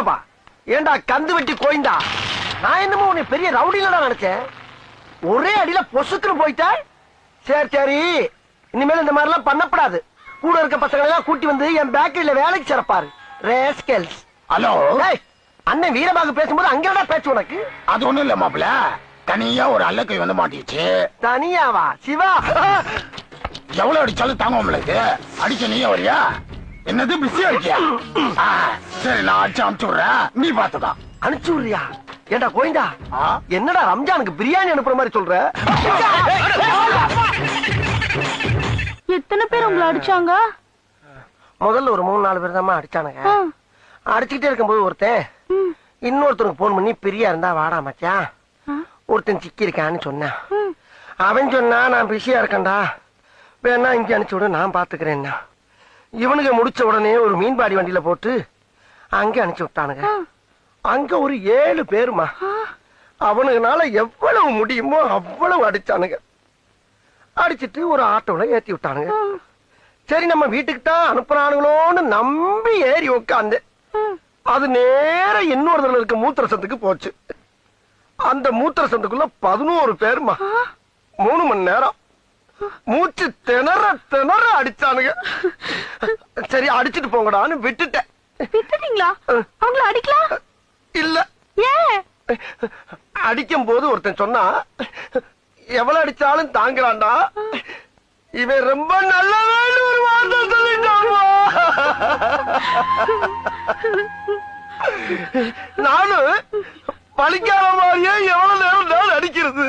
போச்சப்பா. ஏண்டா கந்து வெட்டி கோயிந்தா, நான் என்னமோ உன்னை பெரிய ரவுடில நினைச்சேன். ஒரே அடியில பொசுக்குன்னு போயிட்ட. சரி சரி, இனிமேல் இந்த மாதிரி எல்லாம் பண்ணப்படாது. கூட இருக்க பசங்களை எல்லாம் கூட்டி வந்து என் பேக்கரியில வேலைக்கு சிறப்பாரு. ரேஸ்கல்ஸ். ஹலோ, அண்ணன் வீரபாகு பேசும்போது அங்கடா பேச்சு உனக்கு? அது ஒண்ணும் இல்ல மாப்பிள, தனியா ஒரு அல்லக்கை வந்து மாட்டிச்சு. தனியாவா? சிவா எவ்வளவு அடிச்சாலும் தாங்க உங்களுக்கு. அடிக்க நீயே வரியா? என்னது பிஸியா இருக்கியா? சரி, நான் அடிச்சு அனுப்பிச்சு விடுறேன், நீ பாத்துக்கா. அனுப்பிச்சு விடுறியா? ஏண்டா கோயிந்தா, என்னடா ரம்ஜானுக்கு பிரியாணி அனுப்புற மாதிரி சொல்ற? எத்தனை பேர் உங்களை அடிச்சாங்க? முதல்ல ஒரு 3-4 பேர் தான் அடிச்சானுங்க. அடிச்சுக்கிட்டே இருக்கும்போது ஒருத்தன் இன்னொருத்தனுக்கு போன் பண்ணி பிரியா இருந்தா வாடா மச்சான், ஒருத்தன் சிக்கி இருக்கான்னு சொன்னான். அவன் சொன்னா நான் பிஸியா இருக்கேன்டா, வேணா இங்க அனுப்பிச்சு விடு, நான் பாத்துக்கிறேன்னா. இவனுக்கு முடிச்ச உடனே ஒரு மீன்பாடி வண்டியில போட்டு அங்க அனுப்பிச்சு விட்டானுங்க. அங்க ஒரு 7 பேருமா. அவனுக்குனால எவ்வளவு முடியுமோ அவ்வளவு அடிச்சானுங்க. அடிச்சிட்டு ஒரு ஆட்டோல ஏத்தி விட்டானுங்க. சரி, நம்ம வீட்டுக்கு தான் அனுப்புறானுங்களோன்னு நம்பி ஏறி உட்காந்து அது நேர இன்னொரு தடவை இருக்க மூத்திர சந்துக்கு போச்சு. அந்த மூத்திர சந்துக்குள்ள 11 பேருமா. 3 மணி நேரம் மூச்சு திணற திணற அடிச்சானுங்க. சரி, அடிச்சிட்டு போங்கடான்னு விட்டுட்டேன். விட்டுட்டீங்களா? அவங்கள அடிக்கலாம் இல்ல, ஏன்? அடிக்கும் போது ஒருத்தன் சொன்னா, எவ்வளவு அடிச்சாலும் தாங்குறான்டா, இவன் ரொம்ப நல்லவன்னு ஒரு வார்த்தை சொல்லிட்டாமா. நானும் பழிக்காத மாதிரியே எவ்வளவு நேரம் நான் அடிக்கிறது.